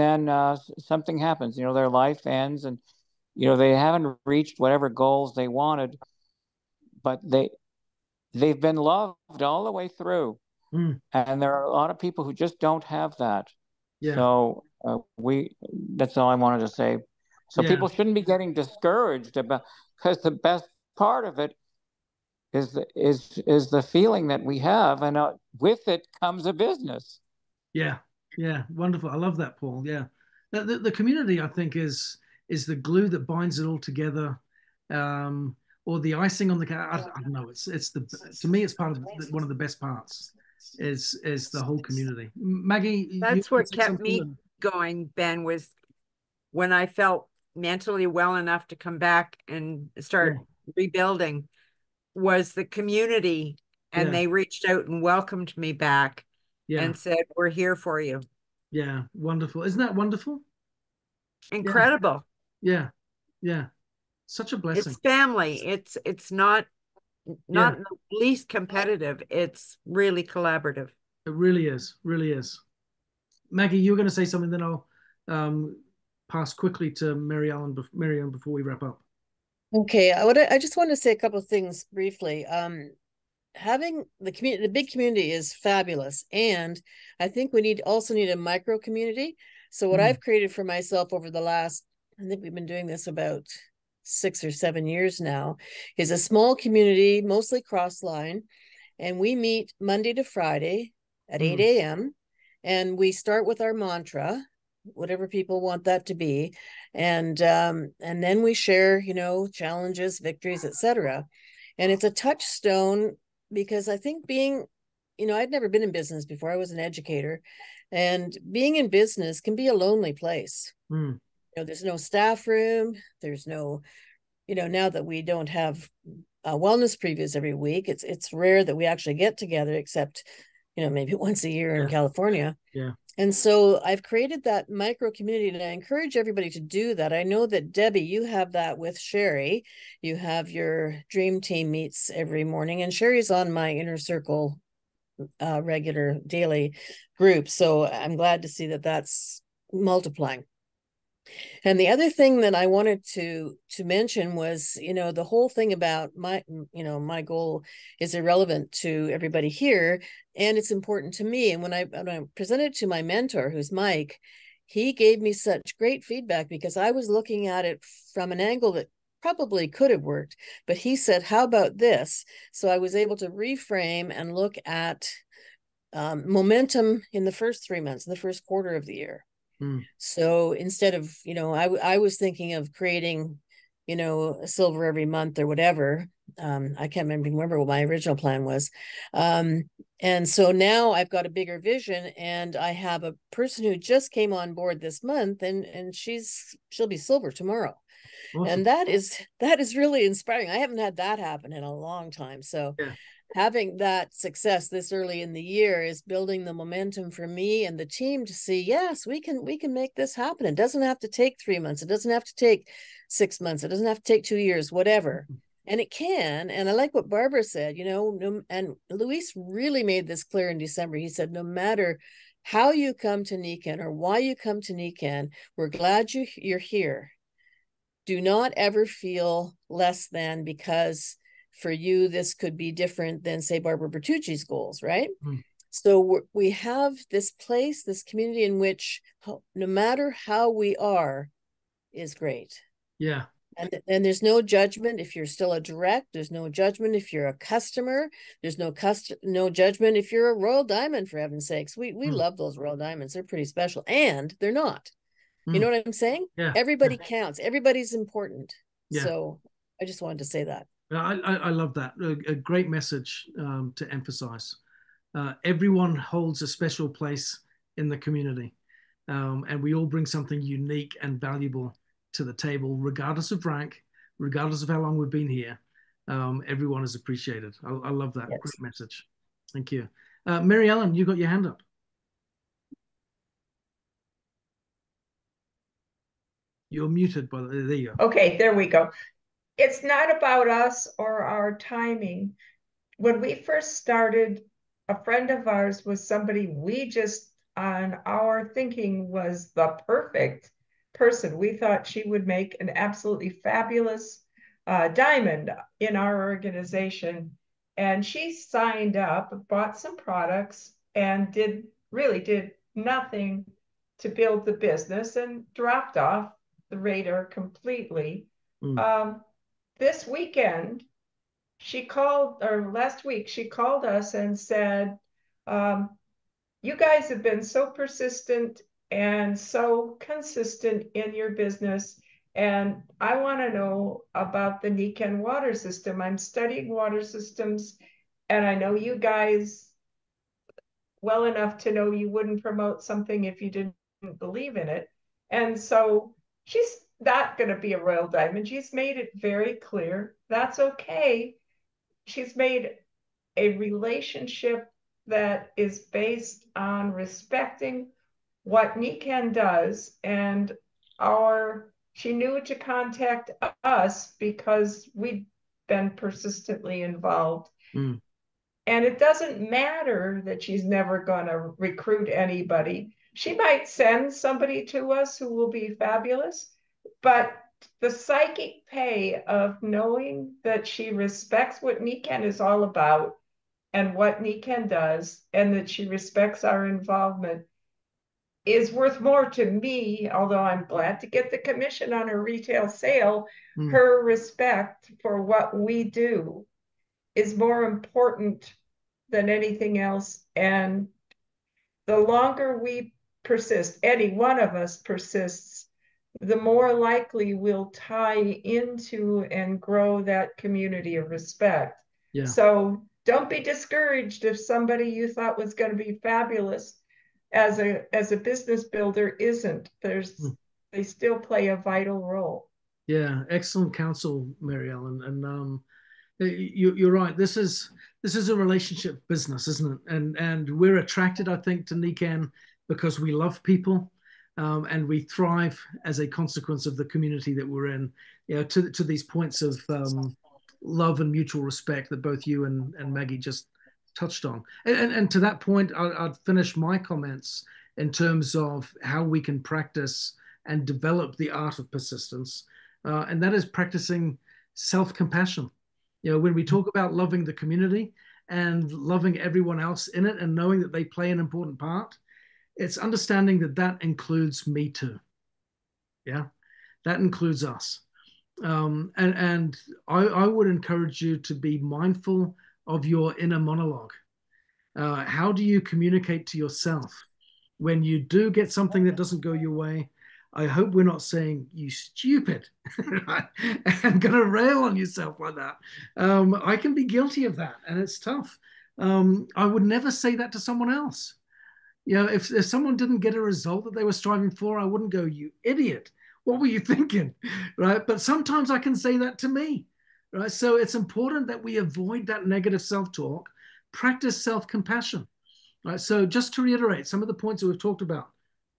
then something happens, their life ends and, they haven't reached whatever goals they wanted, but they've been loved all the way through. And there are a lot of people who just don't have that. Yeah. So that's all I wanted to say. So people shouldn't be getting discouraged because the best part of it is the feeling that we have, and with it comes a business. Yeah, wonderful. I love that, Paul. Yeah, the community, I think, is the glue that binds it all together, or the icing on the cake. I don't know. To me, it's part of one of the best parts. Is the whole community. Maggie, That's what kept me going, Ben, was when I felt mentally well enough to come back and start rebuilding, was the community. And they reached out and welcomed me back and said, we're here for you. Yeah, wonderful. Isn't that wonderful? Incredible. Yeah. Such a blessing. It's family. It's not in the least competitive. It's really collaborative. It really is. Maggie, you were going to say something, then I'll pass quickly to Mary Ellen before we wrap up. Okay, I just want to say a couple of things briefly. Having the big community is fabulous, and I think we also need a micro community. So what I've created for myself over the last, I think we've been doing this about 6 or 7 years now, is a small community, mostly cross-line, and we meet Monday to Friday at 8 a.m. and we start with our mantra, whatever people want that to be, and then we share, challenges, victories, etc. And it's a touchstone, because I think I'd never been in business before. I was an educator, and being in business can be a lonely place. There's no staff room. There's no, now that we don't have wellness previews every week. It's rare that we actually get together, except, maybe once a year in California. Yeah. And so I've created that micro community, and I encourage everybody to do that. I know that, Debbie, you have that with Sherry. You have your dream team meets every morning, and Sherry's on my inner circle regular daily group. So I'm glad to see that that's multiplying. And the other thing that I wanted to mention was, the whole thing about my goal is irrelevant to everybody here, and it's important to me. And when I presented to my mentor, who's Mike, he gave me such great feedback because I was looking at it from an angle that probably could have worked, but he said, how about this? So I was able to reframe and look at momentum in the first 3 months, in the first quarter of the year. So instead of, I was thinking of creating, a silver every month or whatever. I can't remember what my original plan was. And so now I've got a bigger vision, and I have a person who just came on board this month, and she'll be silver tomorrow. Awesome. And that is really inspiring. I haven't had that happen in a long time. So having that success this early in the year is building the momentum for me and the team to see, yes, we can make this happen. It doesn't have to take 3 months. It doesn't have to take 6 months. It doesn't have to take 2 years, whatever. And it can. And I like what Barbara said, and Luis really made this clear in December. He said, no matter how you come to NECAN or why you come to NECAN, we're glad you're here. Do not ever feel less than, because for you, this could be different than, say, Barbara Bertucci's goals, right? So we have this place, this community in which no matter how we are is great. Yeah. And there's no judgment if you're still a direct. There's no judgment if you're a customer. There's no judgment if you're a Royal Diamond, for heaven's sakes. We love those Royal Diamonds. They're pretty special, and they're not. You know what I'm saying? Yeah. Everybody counts. Everybody's important. Yeah. So I just wanted to say that. I love that. A great message to emphasize. Everyone holds a special place in the community, and we all bring something unique and valuable to the table, regardless of rank, regardless of how long we've been here. Everyone is appreciated. I love that. Yes. Great message. Thank you. Mary Ellen, you got your hand up. You're muted, but there you go. Okay, there we go. It's not about us or our timing. When we first started, a friend of ours was somebody we just, on our thinking, was the perfect person. We thought she would make an absolutely fabulous diamond in our organization. And she signed up, bought some products, and really did nothing to build the business, and dropped off the radar completely. This weekend, last week, she called us and said, you guys have been so persistent and so consistent in your business, and I want to know about the NECAN water system. I'm studying water systems, and I know you guys well enough to know you wouldn't promote something if you didn't believe in it. And so she's not going to be a Royal Diamond. She's made it very clear. That's okay. She's made a relationship that is based on respecting what NECAN does, and she knew to contact us because we'd been persistently involved. And it doesn't matter that she's never going to recruit anybody. She might send somebody to us who will be fabulous, but the psychic pay of knowing that she respects what NECAN is all about and what NECAN does, and that she respects our involvement, is worth more to me, although I'm glad to get the commission on her retail sale. Her respect for what we do is more important than anything else. And the longer we persist, any one of us persists, the more likely we'll tie into and grow that community of respect. Yeah. So don't be discouraged if somebody you thought was going to be fabulous as a business builder isn't. They still play a vital role. Yeah, excellent counsel, Mary Ellen. And You're right. This is a relationship business, isn't it? And we're attracted, I think, to Nikan because we love people, and we thrive as a consequence of the community that we're in. You know, to these points of love and mutual respect that both you and Maggie just touched on. And to that point, I'd finish my comments in terms of how we can practice and develop the art of persistence, and that is practicing self-compassion. You know, when we talk about loving the community and loving everyone else in it and knowing that they play an important part, it's understanding that that includes me too. Yeah, that includes us. And I would encourage you to be mindful of your inner monologue. How do you communicate to yourself when you do get something that doesn't go your way? I hope we're not saying, you stupid, and going to rail on yourself like that. I can be guilty of that, and it's tough. I would never say that to someone else. You know, if someone didn't get a result that they were striving for, I wouldn't go, you idiot, what were you thinking? Right? But sometimes I can say that to me. Right? So it's important that we avoid that negative self-talk, practice self-compassion. Right? So just to reiterate some of the points that we've talked about: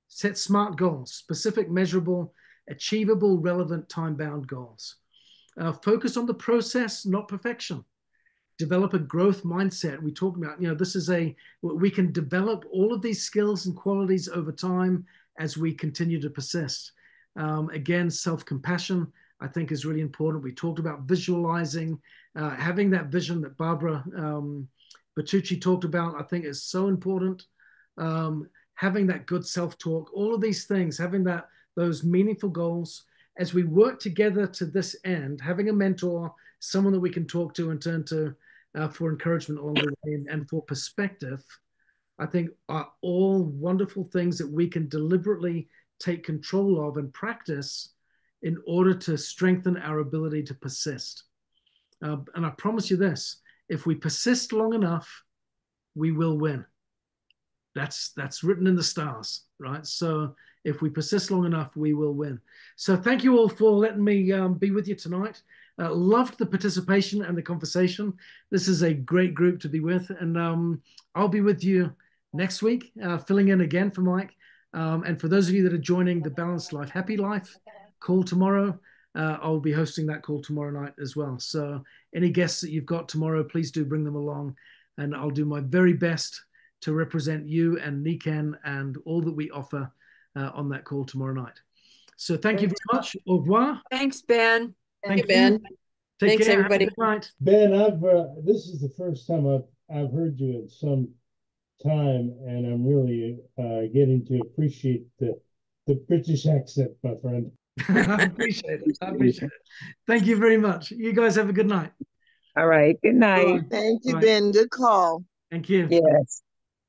set smart goals, specific, measurable, achievable, relevant, time-bound goals. Focus on the process, not perfection. Develop a growth mindset. We talked about, you know, this is we can develop all of these skills and qualities over time as we continue to persist. Again, self-compassion, I think, is really important. We talked about visualizing, having that vision that Barbara Bertucci talked about, I think is so important. Having that good self-talk, all of these things, having those meaningful goals as we work together to this end, having a mentor, someone that we can talk to and turn to for encouragement along the way and for perspective, I think are all wonderful things that we can deliberately take control of and practice in order to strengthen our ability to persist. And I promise you this, if we persist long enough, we will win. That's written in the stars, right? So if we persist long enough, we will win. So thank you all for letting me be with you tonight. Loved the participation and the conversation. This is a great group to be with, and I'll be with you next week, filling in again for Mike. And for those of you that are joining the Balanced Life, Happy Life call tomorrow, I'll be hosting that call tomorrow night as well. So any guests that you've got tomorrow, please do bring them along, and I'll do my very best to represent you and Nikan and all that we offer on that call tomorrow night. So thank you very much. Au revoir. Thanks, Ben. Thank you, Ben. Take Thanks, care. everybody. Good night. Ben, this is the first time I've heard you in some time, and I'm really getting to appreciate the British accent, my friend. I appreciate it. I appreciate it. Thank you very much. You guys have a good night. All right. Good night. Bye. Thank you, Bye. Ben. Good call. Thank you. Yes.